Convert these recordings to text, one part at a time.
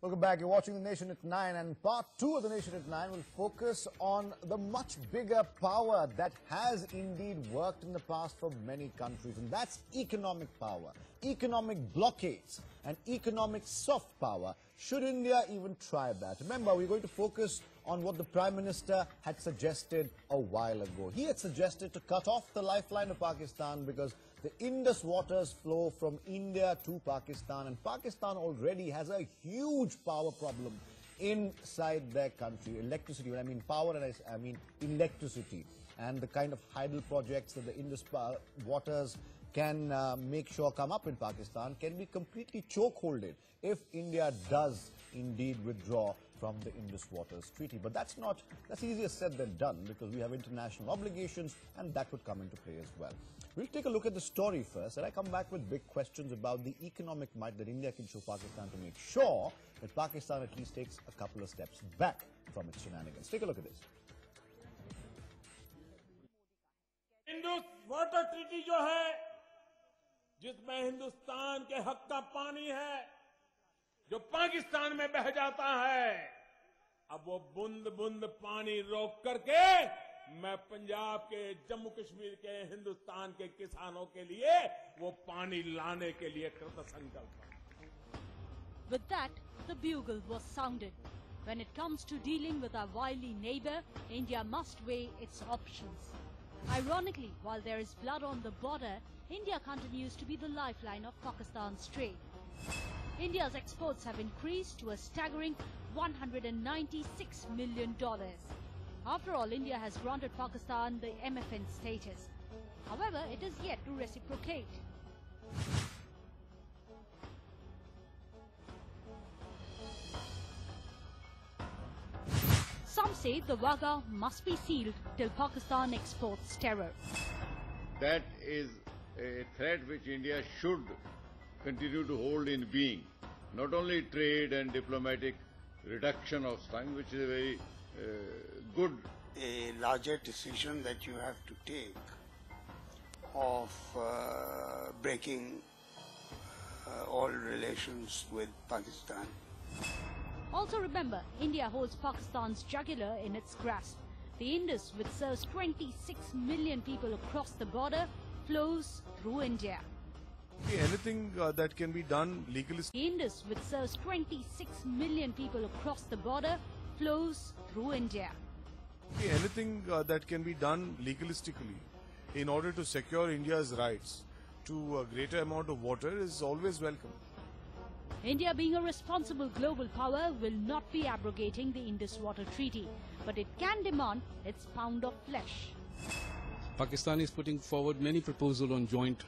Welcome back. You're watching The Nation at 9, and part 2 of The Nation at 9 will focus on the much bigger power that has indeed worked in the past for many countries, and that's economic power, economic blockades, and economic soft power. Should India even try that? Remember, we're going to focus on what the Prime Minister had suggested a while ago. He had suggested to cut off the lifeline of Pakistan because the Indus waters flow from India to Pakistan, and Pakistan already has a huge power problem inside their country. Electricity, when I mean power, and I mean electricity, and the kind of hydel projects that the Indus waters can make sure come up in Pakistan can be completely chokeholded if India does indeed withdraw from the Indus Waters Treaty. But that's easier said than done, because we have international obligations and that would come into play as well. We'll take a look at the story first, and I come back with big questions about the economic might that India can show Pakistan to make sure that Pakistan at least takes a couple of steps back from its shenanigans. Take a look at this. Indus water treaty जो है, जिसमें हिंदुस्तान के हक का पानी है, जो पाकिस्तान में बह जाता है, अब वो बूंद बूंद पानी रोक करके मैं पंजाब के, जम्मू कश्मीर के, हिंदुस्तान के किसानों के लिए वो पानी लाने के लिए कृतसंकल्प हूं। With that, the bugle was sounded. When it comes to dealing with our wily neighbor, India must weigh its options. Ironically, while there is blood on the border, India continues to be the lifeline of Pakistan's trade. India's exports have increased to a staggering $196 million. After all, India has granted Pakistan the MFN status. However, it is yet to reciprocate. Some say the Wagah must be sealed till Pakistan exports terror. That is a threat which India should continue to hold in being. Not only trade and diplomatic reduction of time, which is a very good. A larger decision that you have to take of breaking all relations with Pakistan. Also remember, India holds Pakistan's jugular in its grasp. The Indus, which serves 26 million people across the border, flows through India. Anything that can be done legally. The Indus, which serves 26 million people across the border, flows through India. Anything that can be done legalistically in order to secure India's rights to a greater amount of water is always welcome. India, being a responsible global power, will not be abrogating the Indus Water Treaty, but it can demand its pound of flesh. Pakistan is putting forward many proposals on joint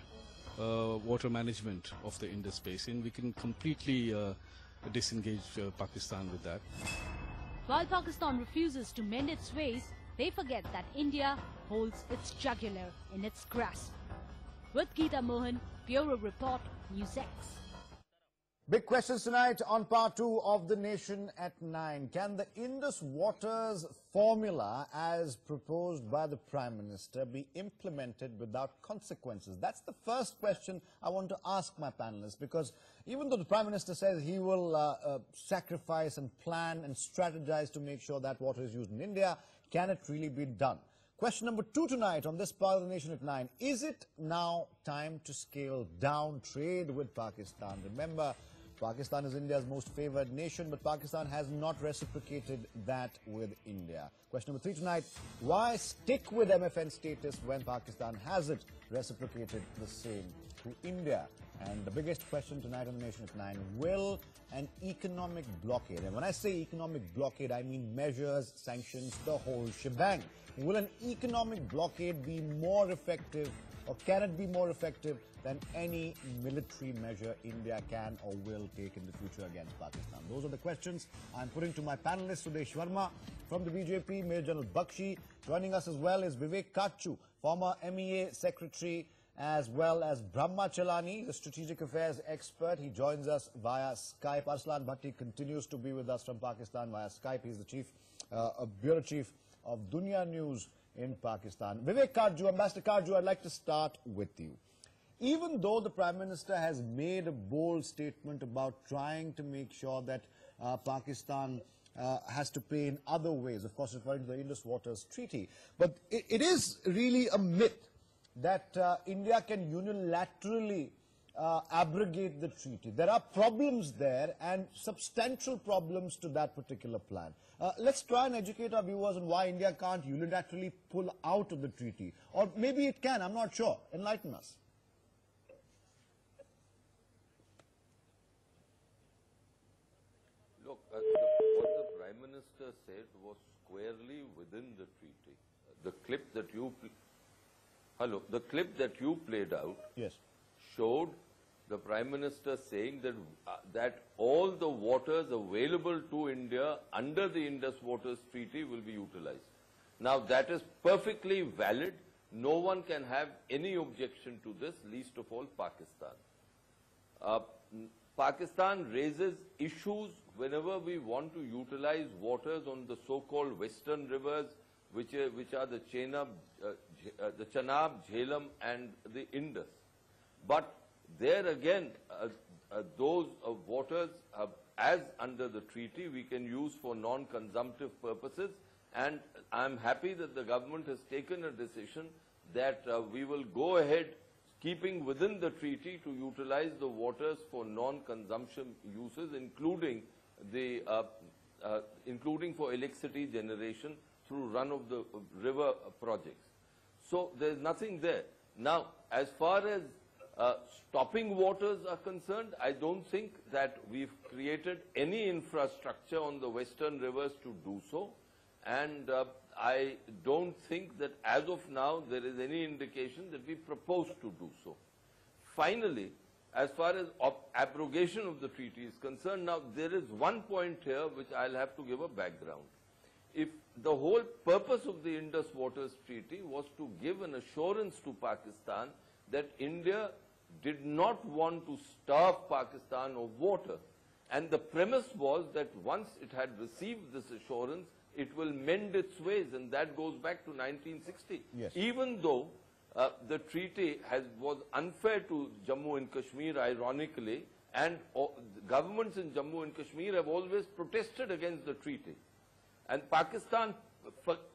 water management of the Indus Basin. We can completely disengage Pakistan with that. While Pakistan refuses to mend its ways, they forget that India holds its jugular in its grasp. With Geeta Mohan, Bureau Report, News X. Big questions tonight on part 2 of The Nation at 9. Can the Indus Waters formula, as proposed by the Prime Minister, be implemented without consequences? That's the first question I want to ask my panelists, because even though the Prime Minister says he will sacrifice and plan and strategize to make sure that water is used in India, can it really be done? Question number 2 tonight on this part of The Nation at 9. Is it now time to scale down trade with Pakistan? Remember, Pakistan is India's most favored nation, but Pakistan has not reciprocated that with India. Question number 3 tonight, why stick with MFN status when Pakistan hasn't reciprocated the same to India? And the biggest question tonight on The Nation at 9, will an economic blockade, and when I say economic blockade, I mean measures, sanctions, the whole shebang. Will an economic blockade be more effective, or can it be more effective than any military measure India can or will take in the future against Pakistan? Those are the questions I'm putting to my panelists. Sudesh Verma from the BJP, Major General Bakshi. Joining us as well is Vivek Kachchu, former MEA Secretary, as well as Brahma Chalani, the strategic affairs expert. He joins us via Skype. Arslan Bhatti continues to be with us from Pakistan via Skype. He's the Bureau Chief of Dunya News in Pakistan. Vivek Kachchu, Ambassador Kachchu, I'd like to start with you. Even though the Prime Minister has made a bold statement about trying to make sure that Pakistan has to pay in other ways, of course, referring to the Indus Waters Treaty. But it is really a myth that India can unilaterally abrogate the treaty. There are problems there and substantial problems to that particular plan. Let's try and educate our viewers on why India can't unilaterally pull out of the treaty. Or maybe it can, I'm not sure. Enlighten us. Look, what the Prime Minister said was squarely within the treaty. The clip that you the clip that you played out showed the Prime Minister saying that that all the waters available to India under the Indus Waters Treaty will be utilized. Now that is perfectly valid. No one can have any objection to this, least of all Pakistan. Pakistan raises issues whenever we want to utilize waters on the so-called western rivers, which are the Chenab, Jhelum and the Indus. But there again, those waters, as under the treaty, we can use for non-consumptive purposes, and I'm happy that the government has taken a decision that we will go ahead, keeping within the treaty, to utilize the waters for non-consumption uses, including for electricity generation through run-of-the-river projects. So there's nothing there. Now, as far as stopping waters are concerned, I don't think that we've created any infrastructure on the western rivers to do so. And I don't think that as of now there is any indication that we propose to do so. Finally, as far as abrogation of the treaty is concerned, now there is one point here which I'll have to give a background. If the whole purpose of the Indus Waters Treaty was to give an assurance to Pakistan that India did not want to starve Pakistan of water, and the premise was that once it had received this assurance, it will mend its ways, and that goes back to 1960. Yes. Even though the treaty was unfair to Jammu and Kashmir, ironically, and governments in Jammu and Kashmir have always protested against the treaty. And Pakistan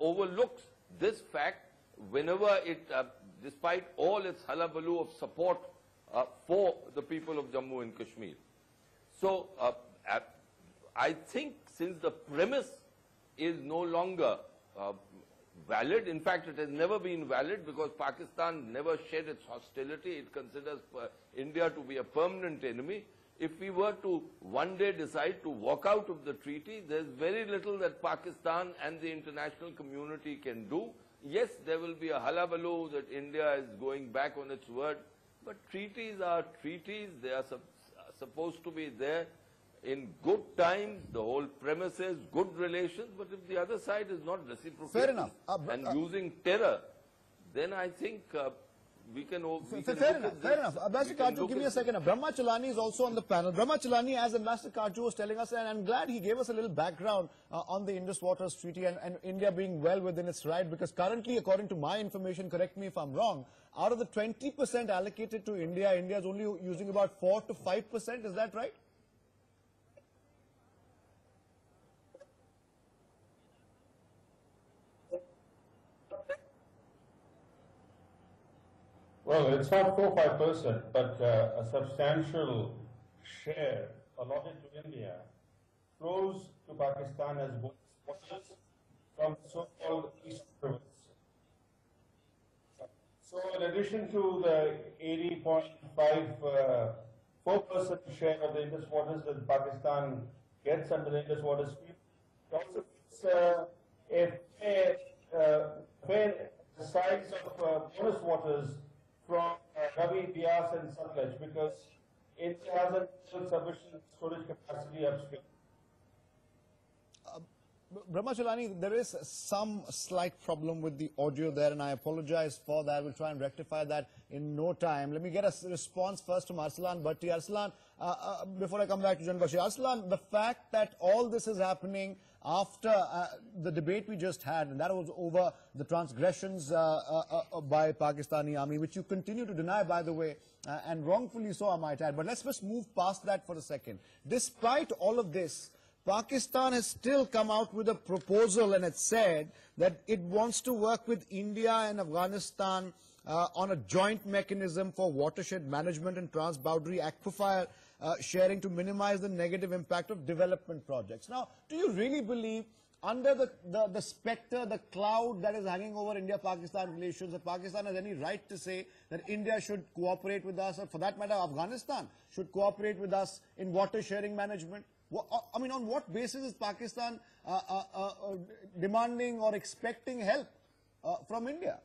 overlooks this fact whenever it, despite all its hullabaloo of support for the people of Jammu and Kashmir. So I think since the premise is no longer valid, in fact it has never been valid because Pakistan never shed its hostility, it considers India to be a permanent enemy. If we were to one day decide to walk out of the treaty, there's very little that Pakistan and the international community can do. Yes, there will be a hullabaloo that India is going back on its word, but treaties are treaties. They are supposed to be there in good times. The whole premise is good relations, but if the other side is not reciprocating and using terror, then I think we can... Fair enough. Ambassador Kaju, give me a second. Brahma Chalani is also on the panel. Brahma Chalani, as Ambassador Kaju was telling us, and I'm glad he gave us a little background on the Indus Waters Treaty and India being well within its right, because currently, according to my information, correct me if I'm wrong, out of the 20% allocated to India, India is only using about 4 to 5%. Is that right? Well, it's not 4 or 5%, but a substantial share allotted to India flows to Pakistan as waters from so-called east rivers. So, in addition to the 80.5 4% share of the Indus waters that Pakistan gets under the Indus Waters Treaty, it also gets a fair size of bonus waters from Ravi, Bias and Sutlej, because it hasn't sufficient storage capacity upstream. Brahma Chalani, there is some slight problem with the audio there, and I apologize for that. We'll try and rectify that in no time. Let me get a response first from Arsalan Bhatti. Arsalan, before I come back to Jan Bashir. Arsalan, the fact that all this is happening after the debate we just had, and that was over the transgressions by Pakistani army, which you continue to deny, by the way, and wrongfully so, I might add. But let's just move past that for a second. Despite all of this, Pakistan has still come out with a proposal, and it said that it wants to work with India and Afghanistan on a joint mechanism for watershed management and transboundary aquifer sharing to minimize the negative impact of development projects. Now, do you really believe, under the spectre, the cloud that is hanging over India-Pakistan relations, that Pakistan has any right to say that India should cooperate with us, or for that matter, Afghanistan should cooperate with us in water sharing management? I mean, on what basis is Pakistan demanding or expecting help from India?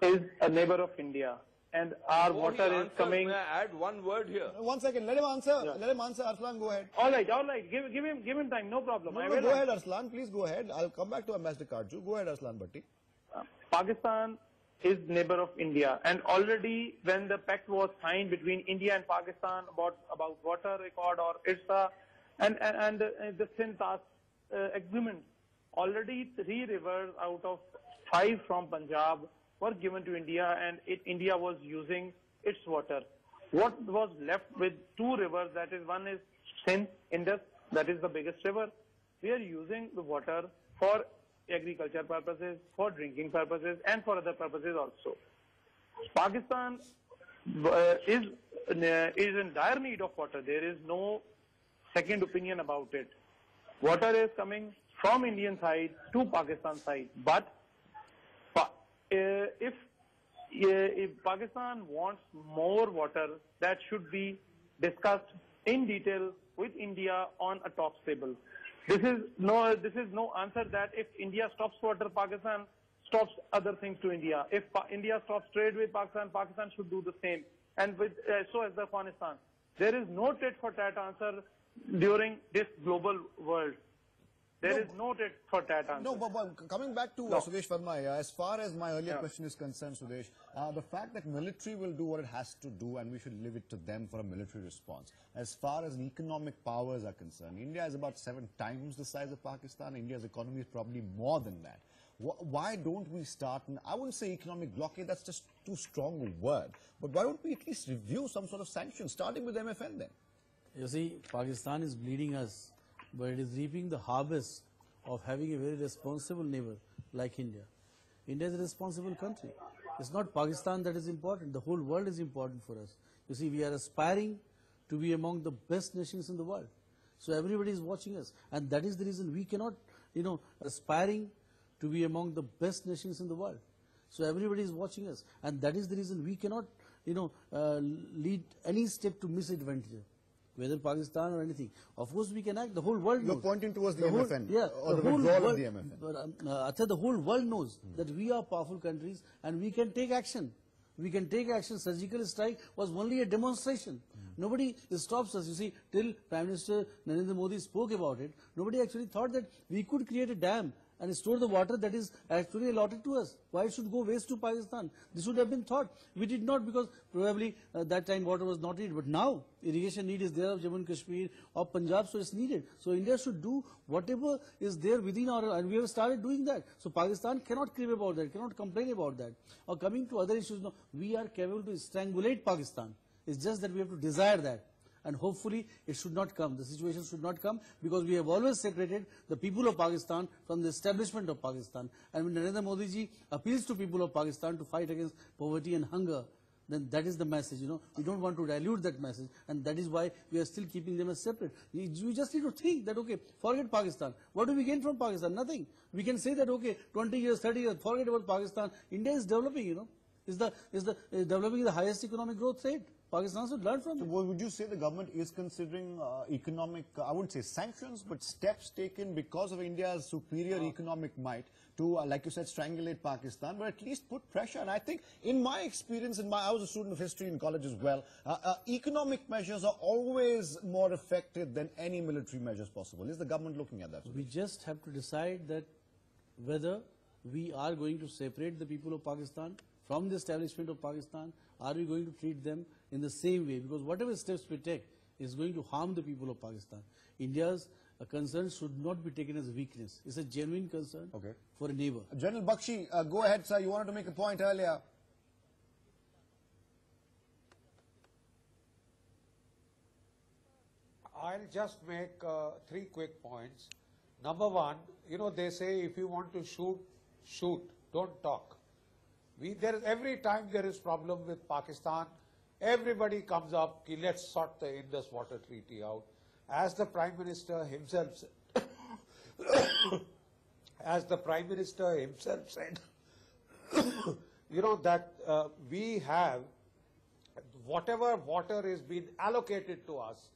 Is a neighbor of India, and our water is coming. May I add one word here? 1 second, let him answer. Yeah. Let him answer. Arslan, go ahead. All right. Give him time. No problem. No, go ahead, Arslan. Please go ahead. I'll come back to Ambassador Karju. Go ahead, Arslan Bhatti. Pakistan is neighbor of India, and already when the pact was signed between India and Pakistan about water record or IRSA and the Sindh agreement, already 3 rivers out of 5 from Punjab were given to India, and India was using its water. What was left with 2 rivers, that is, one is Sindh, Indus, that is the biggest river. We are using the water for agriculture purposes, for drinking purposes, and for other purposes also. Pakistan is in dire need of water. There is no second opinion about it. Water is coming from Indian side to Pakistan side, but if Pakistan wants more water, that should be discussed in detail with India on a talks table. This is no answer that if India stops water, Pakistan stops other things to India. If India stops trade with Pakistan, Pakistan should do the same. And with so as Afghanistan. There is no tit for tat answer during this global world. There is no tit for tat answer. No, but coming back to Sudesh Verma, as far as my earlier question is concerned, Sudesh, the fact that military will do what it has to do and we should leave it to them for a military response. As far as economic powers are concerned, India is about 7 times the size of Pakistan. India's economy is probably more than that. Why don't we start, and I wouldn't say economic blockade, that's just too strong a word, but why don't we at least review some sort of sanctions, starting with MFN then? You see, Pakistan is bleeding us, but it is reaping the harvest of having a very responsible neighbor like India. India is a responsible country. It's not Pakistan that is important. The whole world is important for us. You see, we are aspiring to be among the best nations in the world. So everybody is watching us. And that is the reason we cannot, aspiring to be among the best nations in the world. So everybody is watching us. And that is the reason we cannot, lead any step to misadvantage, whether Pakistan or anything. Of course, we can act. The whole world knows. You're pointing towards the MFN, or the whole withdrawal world, of the MFN. The whole world knows that we are powerful countries and we can take action. We can take action. Surgical strike was only a demonstration. Nobody stops us. You see, till Prime Minister Narendra Modi spoke about it, nobody actually thought that we could create a dam and store the water that is actually allotted to us. Why it should go waste to Pakistan? This should have been thought. We did not, because probably that time water was not needed. But now irrigation need is there of Jammu and Kashmir, of Punjab, so it's needed. So India should do whatever is there within our, and we have started doing that. So Pakistan cannot crib about that, cannot complain about that. Or coming to other issues, no, we are capable to strangulate Pakistan. It's just that we have to desire that. And hopefully it should not come. The situation should not come, because we have always separated the people of Pakistan from the establishment of Pakistan. And when Narendra Modi ji appeals to people of Pakistan to fight against poverty and hunger, then that is the message, We don't want to dilute that message, and that is why we are still keeping them as separate. We just need to think that, okay, forget Pakistan. What do we gain from Pakistan? Nothing. We can say that, okay, 20 years, 30 years, forget about Pakistan. India is developing, is developing the highest economic growth rate. Pakistan should learn from it. So would you say the government is considering economic, I wouldn't say sanctions, but steps taken because of India's superior economic might to, like you said, strangulate Pakistan, but at least put pressure? And I think, in my experience, I was a student of history in college as well, economic measures are always more effective than any military measures possible. Is the government looking at that? We just have to decide that whether we are going to separate the people of Pakistan from the establishment of Pakistan. Are we going to treat them in the same way? Because whatever steps we take is going to harm the people of Pakistan. India's concern should not be taken as a weakness. It's a genuine concern for a neighbor. General Bakshi, go ahead, sir. You wanted to make a point earlier. I'll just make 3 quick points. Number one, you know, they say if you want to shoot, shoot, don't talk. Every time there is problem with Pakistan, everybody comes up, let's sort the Indus Water Treaty out. As the Prime Minister himself said, you know, that we have whatever water is being allocated to us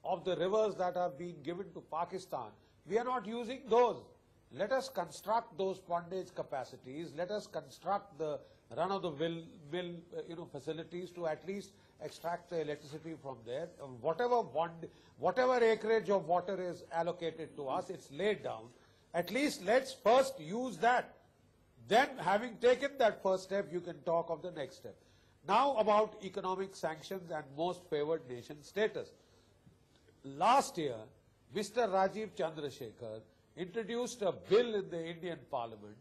of the rivers that have been given to Pakistan, we are not using those. Let us construct those pondage capacities. Let us construct the run-of-the-mill facilities to at least extract the electricity from there. Whatever acreage of water is allocated to us, it's laid down. At least let's first use that. Then, having taken that first step, you can talk of the next step. Now about economic sanctions and most favored nation status. Last year, Mr. Rajiv Chandrasekhar introduced a bill in the Indian Parliament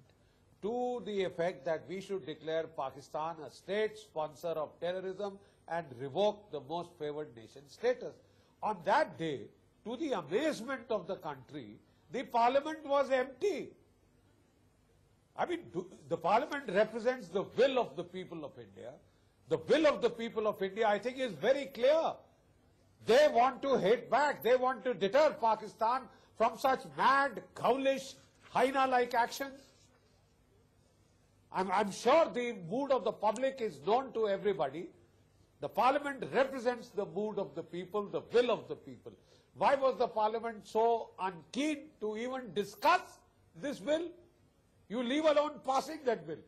to the effect that we should declare Pakistan a state sponsor of terrorism and revoke the most favored nation status. On that day, to the amazement of the country, the Parliament was empty. I mean, the Parliament represents the will of the people of India. The will of the people of India, I think, is very clear. They want to hit back. They want to deter Pakistan from such mad, ghoulish, hyena-like actions. I'm sure the mood of the public is known to everybody. The Parliament represents the mood of the people, the will of the people. Why was the Parliament so unkeen to even discuss this bill? You leave alone passing that bill.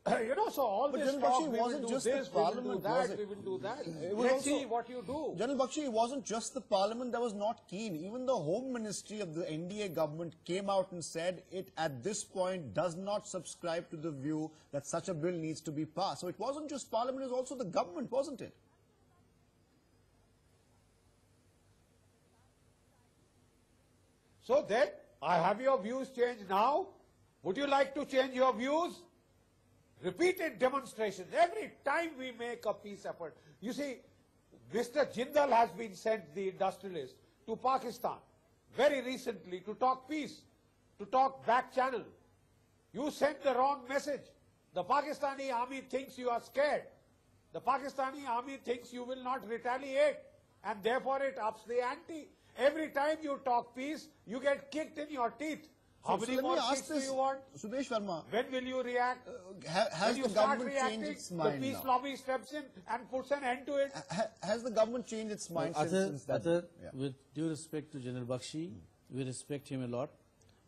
You know, so all this talk, we will do this, we will do that, we will do that. Let's see what you do. General Bakshi, it wasn't just the Parliament that was not keen. Even the Home Ministry of the NDA government came out and said it at this point does not subscribe to the view that such a bill needs to be passed. So it wasn't just Parliament, it was also the government, wasn't it? So then, have your views changed now? Would you like to change your views? Repeated demonstrations. Every time we make a peace effort. You see, Mr. Jindal has been sent, the industrialist, to Pakistan very recently to talk peace, to talk back channel. You sent the wrong message. The Pakistani army thinks you are scared. The Pakistani army thinks you will not retaliate, and therefore it ups the ante. Every time you talk peace, you get kicked in your teeth. How many more kicks do you want? Sudesh Verma. When will you react? Has the government changed its mind the peace now? lobby steps in and puts an end to it. Has the government changed its mind since that? With due respect to General Bakshi, we respect him a lot.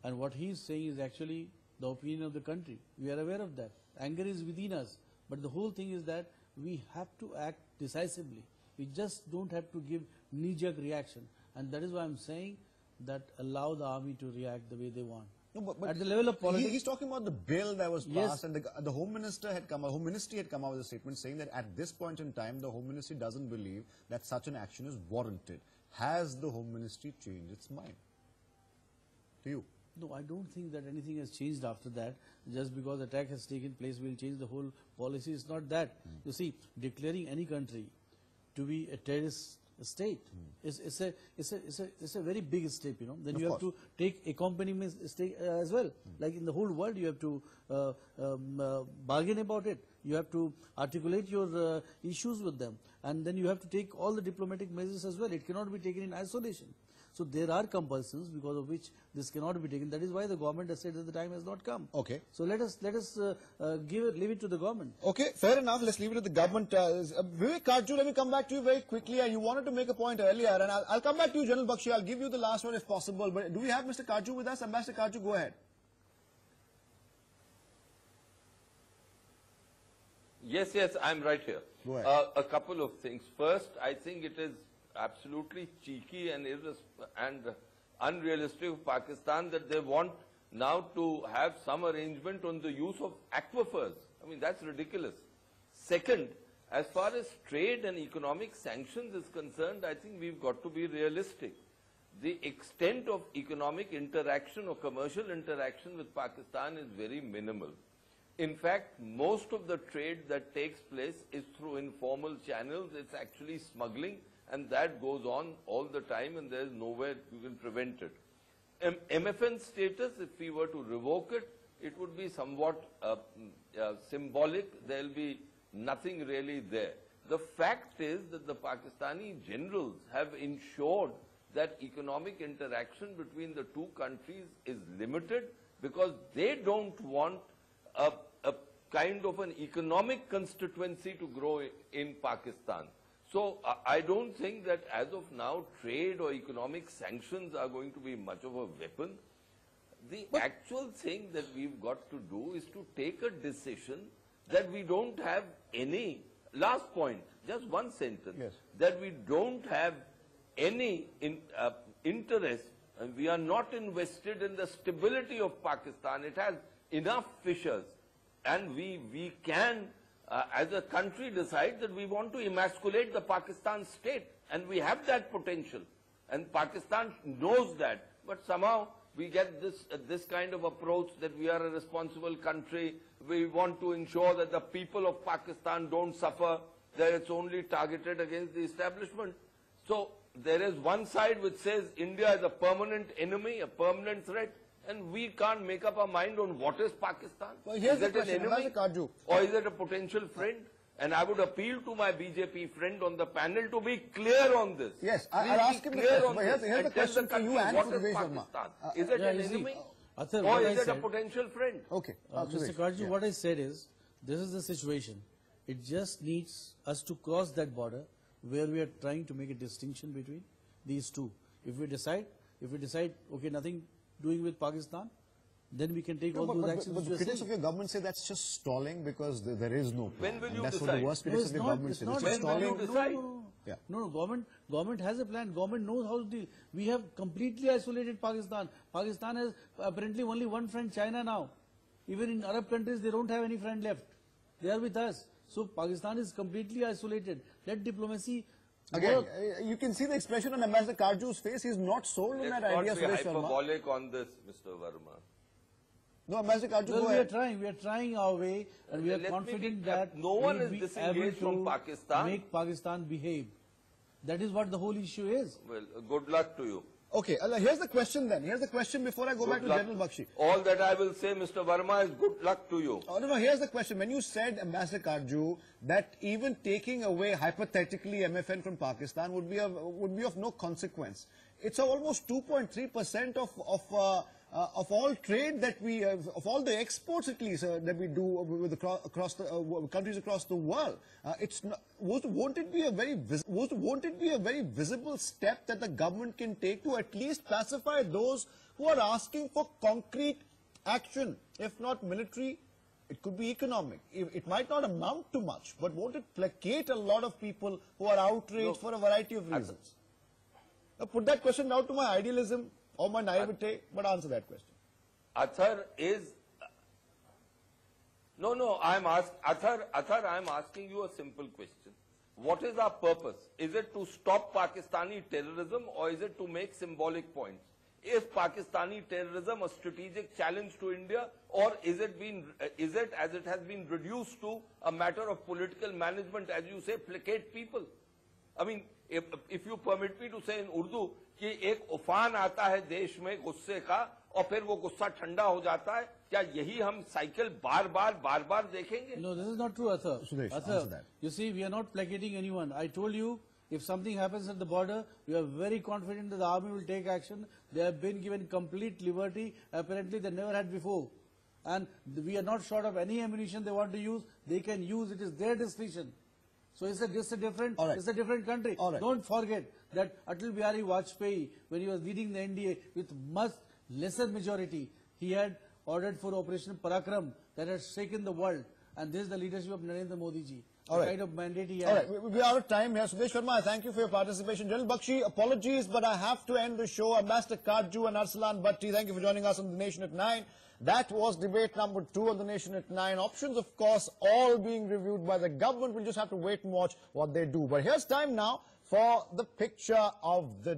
And what he is saying is actually the opinion of the country. We are aware of that. Anger is within us. But the whole thing is that we have to act decisively. We just don't have to give knee-jerk reaction. And that is why I'm saying that allow the army to react the way they want. No, but at the level of politics, he's talking about the bill that was passed, yes, and the Home Ministry had come out with a statement saying that at this point in time, the Home Ministry doesn't believe that such an action is warranted. Has the Home Ministry changed its mind? To you? No, I don't think that anything has changed after that. Just because attack has taken place will change the whole policy. It's not that. You see, declaring any country to be a terrorist state it's a very big step, you know. Then you have to take accompaniment stake as well. Like in the whole world, you have to bargain about it. You have to articulate your issues with them, and then you have to take all the diplomatic measures as well. It cannot be taken in isolation. So there are compulsions because of which this cannot be taken. That is why the government has said that the time has not come. Okay. So let us leave it to the government. Okay, fair enough. Let's leave it to the government. Vivek Kajju, let me come back to you very quickly. You wanted to make a point earlier, and I'll come back to you, General Bakshi. I'll give you the last one if possible. But do we have Mr. Kajju with us? Ambassador Kajju, go ahead. Yes, I'm right here. Go ahead. A couple of things. First, I think it is absolutely cheeky and unrealistic of Pakistan that they want now to have some arrangement on the use of aquifers. I mean, that's ridiculous. Second, as far as trade and economic sanctions is concerned, I think we've got to be realistic. The extent of economic interaction or commercial interaction with Pakistan is very minimal. In fact, most of the trade that takes place is through informal channels. It's actually smuggling. and that goes on all the time, and there is nowhere you can prevent it. MFN status, if we were to revoke it, it would be somewhat symbolic. There will be nothing really there. The fact is that the Pakistani generals have ensured that economic interaction between the two countries is limited because they don't want a kind of an economic constituency to grow in Pakistan. So I don't think that as of now trade or economic sanctions are going to be much of a weapon. The actual thing that we've got to do is to take a decision that we don't have any, last point, just one sentence, yes, that we don't have any interest, and we are not invested in the stability of Pakistan. It has enough fissures, and we can, as a country, decide that we want to emasculate the Pakistan state, and we have that potential, and Pakistan knows that, but somehow we get this kind of approach that we are a responsible country, we want to ensure that the people of Pakistan don't suffer, that it's only targeted against the establishment. So there is one side which says India is a permanent enemy, a permanent threat, and we can't make up our mind on what is Pakistan. Well, here's is the it question, an enemy or is it a potential friend? And I would appeal to my BJP friend on the panel to be clear on this. Yes, I'll ask him the question. But here's the question for you and for Sudesh Verma. Is it an enemy or is it a potential friend? Okay. Mr. Karju, what I said is, this is the situation. It just needs us to cross that border where we are trying to make a distinction between these two. If we decide, okay, nothing doing with Pakistan, then we can take all those actions. But the critics of your government say that's just stalling because there is no plan. When will you that's decide? What the worst critics of your government say. When will you decide? No, government has a plan. Government knows how to deal. We have completely isolated Pakistan. Pakistan has apparently only one friend, China now. Even in Arab countries, they don't have any friend left. They are with us. So Pakistan is completely isolated. Let diplomacy Again, you can see the expression on Ambassador Karju's face. He's not sold on that idea, Sudesh Verma. Let's not be hyperbolic on this, Mr. Verma. No, Ambassador Karju, well, we are trying our way, and we are confident that no one is disengaged from Pakistan. Make Pakistan behave. That is what the whole issue is. Well, good luck to you. Okay, here's the question then. Here's the question before I go back to General Bakshi. All that I will say, Mr. Verma, is good luck to you. Oh, no, here's the question. When you said, Ambassador Karju, that even taking away hypothetically MFN from Pakistan would be of no consequence. It's almost 2.3% of all trade that we, of all the exports at least that we do with across the countries across the world. Won't it be a very visible step that the government can take to at least pacify those who are asking for concrete action, if not military? It could be economic. It might not amount to much, but won't it placate a lot of people who are outraged for a variety of reasons? Now, put that question down to my idealism or my naivete, but answer that question. Athar is... No, I'm asking you a simple question. What is our purpose? Is it to stop Pakistani terrorism or is it to make symbolic points? Is Pakistani terrorism a strategic challenge to India, or is it, as it has been reduced to a matter of political management, as you say, placate people? I mean, if you permit me to say in Urdu, कि एक उफान आता है देश में गुस्से का और फिर वो गुस्सा ठंडा हो जाता है, क्या यही हम साइकिल बार बार देखेंगे? No, this is not true, Athar. Athar, you see, we are not placating anyone. I told you, if something happens at the border, we are very confident that the army will take action. They have been given complete liberty, apparently they never had before. And we are not short of any ammunition they want to use. They can use, it is their decision. So it's a different country. Right. Don't forget that Atal Bihari Vajpayee, when he was leading the NDA with much lesser majority, he had ordered for Operation Parakram that has shaken the world. And this is the leadership of Narendra Modi ji. The kind of mandate he had. All right, we are out of time here. Sudesh Verma, I thank you for your participation. General Bakshi, apologies, but I have to end the show. Ambassador Karju and Arsalan Bhatti, thank you for joining us on The Nation at 9. That was debate number 2 on The Nation at 9. Options, of course, all being reviewed by the government. We'll just have to wait and watch what they do. But here's time now for the picture of the